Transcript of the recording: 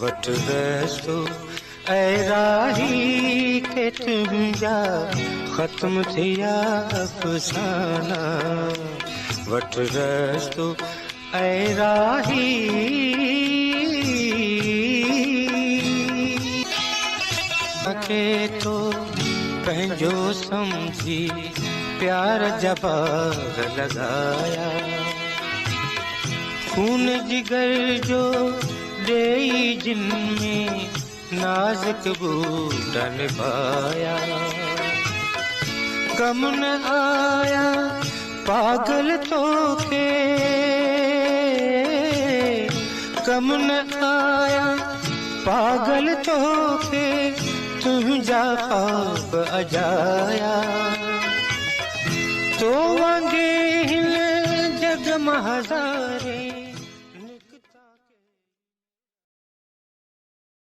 What रस्तो ऐ राही के तुंहिंजा ख़त्म थिया अफ़साना। वट रस्तो ऐ राही के तो पंहिंजो समझी प्यार जा बाग लगाया। खून जिगर जो ॾेई जिन में नाज़ुक बूटा निभाया। गम न आया पागल तोखे, गम न आया पागल तोखे, तुंहिंजा ख्वाब अजाया। तो वांगे हिन जग में हज़ारे